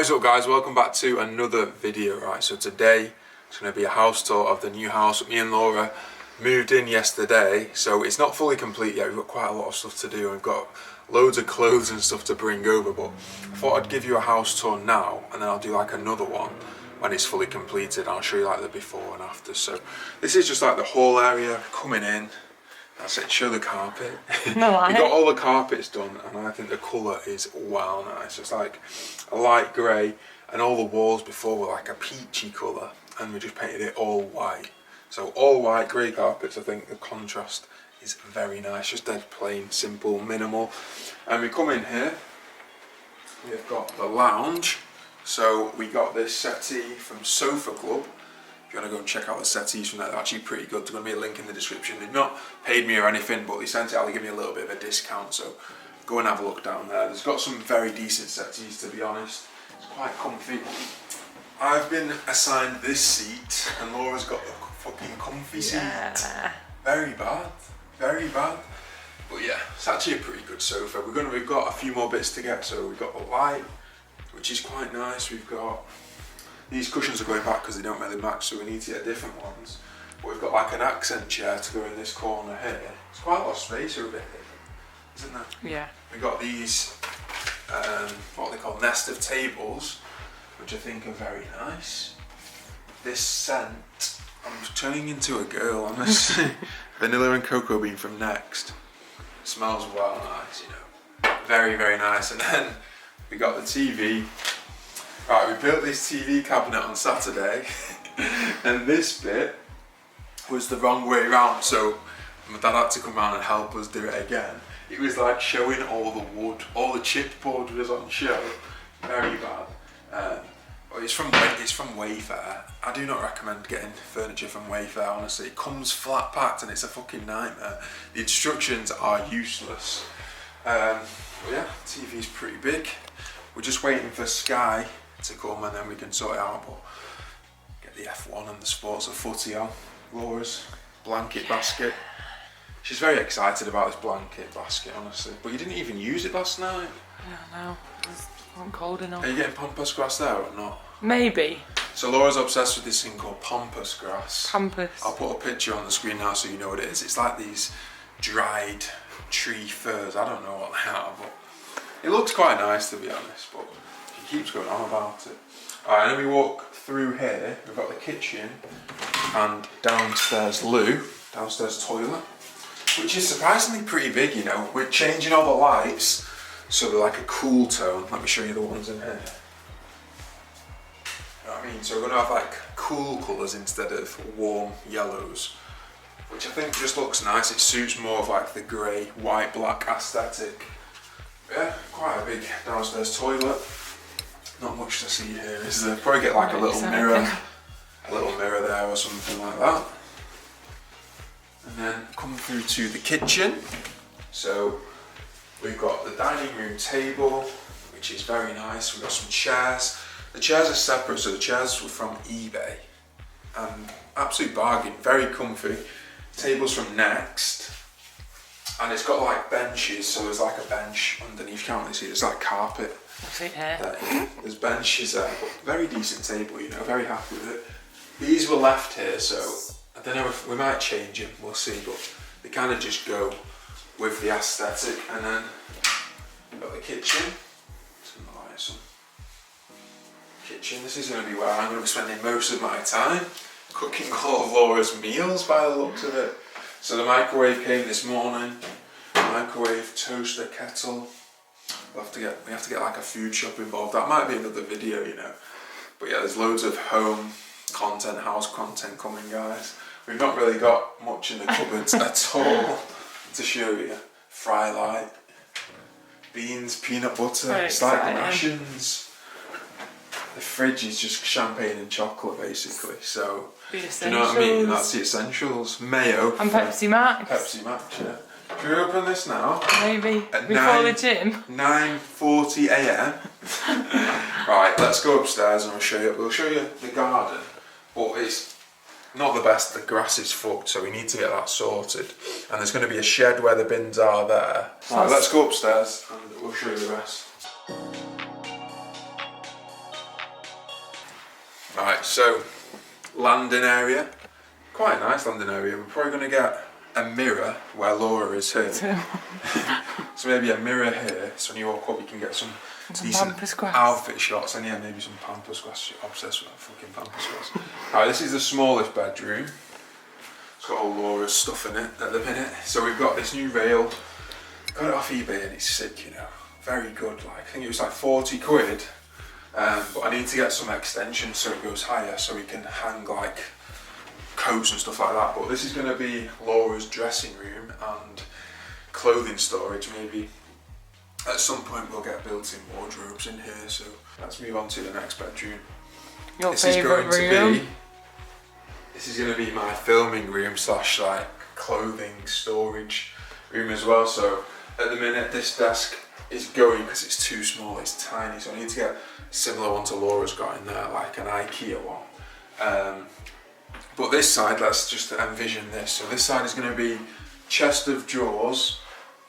What is up, guys? Welcome back to another video. Right, so today it's going to be a house tour of the new house. Me and Laura moved in yesterday, so it's not fully complete yet. We've got quite a lot of stuff to do. We've got loads of clothes and stuff to bring over, but I thought I'd give you a house tour now, and then I'll do like another one when it's fully completed. I'll show you like the before and after. So this is just like the hall area coming in. That's it. Show the carpet. No lie. We got all the carpets done, and I think the colour is wow nice. It's like a light grey, and all the walls before were like a peachy colour, and we just painted it all white. So all white grey carpets. I think the contrast is very nice. Just dead plain, simple, minimal. And we come in here. We've got the lounge. So we got this settee from Sofa Club. If you want to go and check out the settees from there, they're actually pretty good. There's going to be a link in the description. They've not paid me or anything, but they sent it out. They give me a little bit of a discount, so go and have a look down there. There's got some very decent settees, to be honest. It's quite comfy. I've been assigned this seat, and Laura's got the fucking comfy seat. Very bad, very bad. But yeah, it's actually a pretty good sofa. We've got a few more bits to get. So we've got the light, which is quite nice. We've got these cushions are going back because they don't really match, so we need to get different ones. But we've got like an accent chair to go in this corner here. It's quite a lot of space over here, isn't there? Yeah. We've got these, what they call nest of tables, which I think are very nice. This scent, I'm turning into a girl, honestly. Vanilla and cocoa bean from Next. It smells well nice, you know. Very, very nice. And then we got the TV. Right, we built this TV cabinet on Saturday, and this bit was the wrong way around, so my dad had to come around and help us do it again. It was like showing all the wood, all the chipboard was on show. Very bad. But it's from Wayfair. I do not recommend getting furniture from Wayfair, honestly. It comes flat packed and it's a fucking nightmare. The instructions are useless. But yeah, TV's pretty big. We're just waiting for Sky to come and then we can sort it out, but get the F1 and the sports of footy on. Laura's blanket basket. She's very excited about this blanket basket, honestly. But you didn't even use it last night. Yeah, no, it wasn't cold enough. Are you getting pampas grass there or not? Maybe. So Laura's obsessed with this thing called pampas grass. Pampas. I'll put a picture on the screen now so you know what it is. It's like these dried tree furs. I don't know what they are, but it looks quite nice, to be honest, but she keeps going on about it. Alright, and then we walk through here. We've got the kitchen and downstairs loo, downstairs toilet, which is surprisingly pretty big, you know. We're changing all the lights so they're like a cool tone. Let me show you the ones in here. You know what I mean? So we're going to have like cool colours instead of warm yellows, which I think just looks nice. It suits more of like the grey, white, black aesthetic. Yeah, quite a big downstairs toilet. Not much to see here, is there? Probably get like a little mirror there or something like that. And then come through to the kitchen. So we've got the dining room table, which is very nice. We've got some chairs. The chairs are separate, so the chairs were from eBay. And absolute bargain, very comfy. Tables from Next. And it's got like benches, so there's like a bench underneath, can't you see? There's like carpet. There's benches there, but very decent table, you know, very happy with it. These were left here, so I don't know if we might change them, we'll see, but they kind of just go with the aesthetic. And then we've got the kitchen. Kitchen, this is going to be where I'm going to be spending most of my time, cooking all of Laura's meals by the looks of it. So the microwave came this morning, microwave, toaster, kettle. We have to get like a food shop involved. That might be another video, you know. But yeah, there's loads of home content, house content coming, guys. We've not really got much in the cupboards at all to show you. Fry light, beans, peanut butter. It's like rations. The fridge is just champagne and chocolate, basically. So, do you know what I mean? That's the essentials. Mayo. And Pepsi Max. Pepsi Max, yeah. Should we open this now? Maybe. Before the gym? 9:40 AM. Right, let's go upstairs and we'll show you the garden. But it's not the best. The grass is fucked, so we need to get that sorted. And there's going to be a shed where the bins are there. Right, let's go upstairs and we'll show you the rest. Right, so landing area, quite a nice landing area. We're probably going to get a mirror where Laura is here. So maybe a mirror here, so when you walk up you can get some decent outfit shots, and yeah, maybe some pamper squash. Obsessed with that fucking pamper squash. Alright, this is the smallest bedroom. It's got all Laura's stuff in it at the minute. So we've got this new rail, got it off eBay and it's sick, you know. Very good, like I think it was like 40 quid. But I need to get some extensions so it goes higher, so we can hang like coats and stuff like that. But this is going to be Laura's dressing room and clothing storage. Maybe at some point we'll get built-in wardrobes in here. So let's move on to the next bedroom. Your favourite room? This is going to be my filming room / like clothing storage room as well. So at the minute this desk is going because it's too small, it's tiny, so I need to get a similar one to Laura's got in there, like an IKEA one. But this side, let's just envision this. So this side is going to be chest of drawers,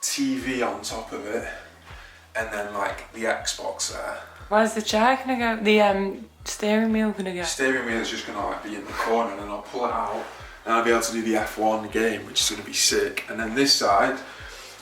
TV on top of it, and then like the Xbox there. Where's the chair gonna go? The steering wheel gonna go? Steering wheel is just gonna like be in the corner, and then I'll pull it out, and I'll be able to do the F1 game, which is gonna be sick. And then this side,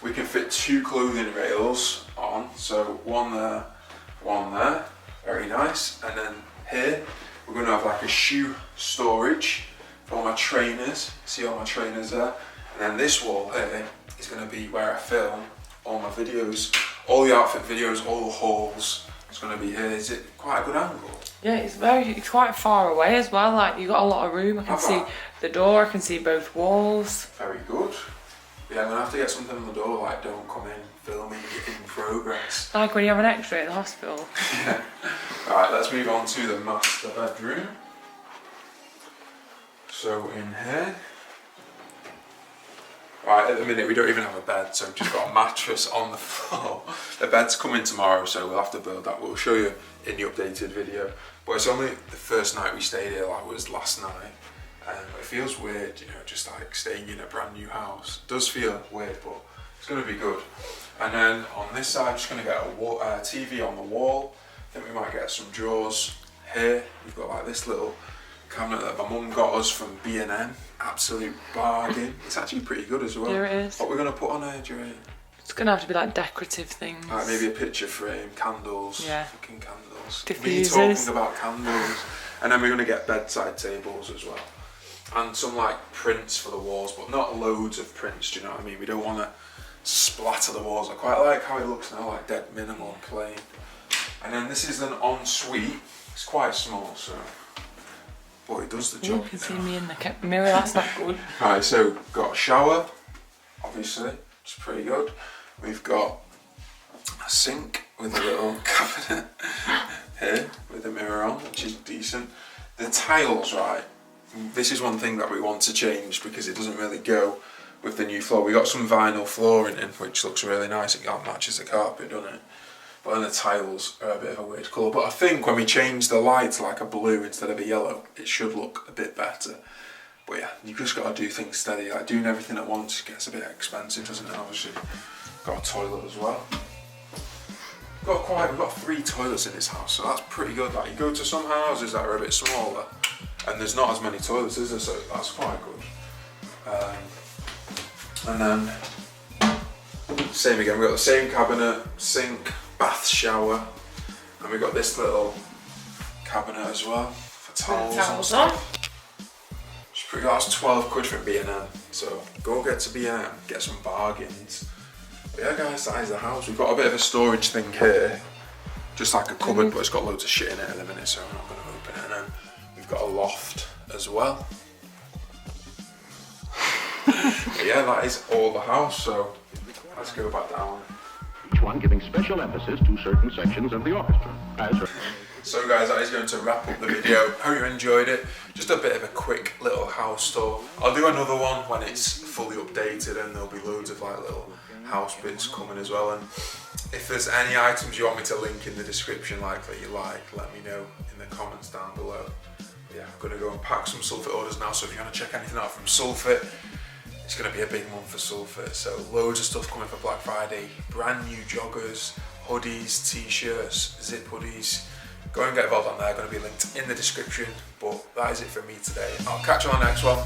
we can fit 2 clothing rails on, so one there, very nice. And then here, we're gonna have like a shoe storage for all my trainers, see all my trainers there. And then this wall here is gonna be where I film all my videos, all the outfit videos, all the hauls. It's gonna be here. Is it quite a good angle? Yeah, it's quite far away as well. Like you've got a lot of room. I can see the door. I can see both walls. Very good. Yeah, I'm gonna have to get something on the door like "Don't come in, filming in progress." Like when you have an X-ray at the hospital. Yeah. All right, let's move on to the master bedroom. So in here. Right, at the minute we don't even have a bed, so we've just got a mattress on the floor. The bed's coming tomorrow, so we'll have to build that. We'll show you in the updated video. But it's only the first night we stayed here, like it was last night. And it feels weird, you know, just like staying in a brand new house. It does feel weird, but it's going to be good. And then on this side, I'm just going to get a TV on the wall. I think we might get some drawers here. We've got like this little cabinet that my mum got us from B&M. Absolute bargain. It's actually pretty good as well. Here it is. What we're going to put on here, do you reckon? It's going to have to be like decorative things. Like maybe a picture frame, candles. Yeah. Fucking candles. Diffusers. Me talking about candles. And then we're going to get bedside tables as well. And some like prints for the walls, but not loads of prints, do you know what I mean? We don't want to splatter the walls. I quite like how it looks now, like dead minimal and plain. And then this is an ensuite. It's quite small, so... But it does the job. You can see me in the mirror, that's not good. Alright, so got a shower, obviously, which is pretty good. We've got a sink with a little cabinet here with a mirror on, which is decent. The tiles, right, this is one thing that we want to change because it doesn't really go with the new floor. We got some vinyl flooring in, which looks really nice. It matches the carpet, doesn't it? But then the tiles are a bit of a weird colour. But I think when we change the light to like a blue instead of a yellow, it should look a bit better. But yeah, you just got to do things steady. Like doing everything at once gets a bit expensive, doesn't it? Obviously, got a toilet as well. We've got 3 toilets in this house, so that's pretty good. Like you go to some houses that are a bit smaller, and there's not as many toilets, is there? So that's quite good. And then same again. We've got the same cabinet, sink, bath, shower, and we've got this little cabinet as well for towels and stuff. It's pretty good. That's 12 quid from B&M, so go get to B&M, get some bargains. But yeah guys, that is the house. We've got a bit of a storage thing here, just like a cupboard, but it's got loads of shit in it at the minute, so I'm not going to open it. And then we've got a loft as well. But yeah, that is all the house, so let's go back down. Each one giving special emphasis to certain sections of the orchestra. So guys, that is going to wrap up the video. Hope you enjoyed it. Just a bit of a quick little house tour. I'll do another one when it's fully updated and there'll be loads of like little house bits coming as well. And if there's any items you want me to link in the description like that you like, let me know in the comments down below. But yeah, I'm going to go and pack some Sulfit orders now, so if you want to check anything out from Sulfit, it's going to be a big month for Sulfit, so loads of stuff coming for Black Friday. Brand new joggers, hoodies, t-shirts, zip hoodies, Go and get involved on there, going to be linked in the description. But that is it for me today. I'll catch you on the next one.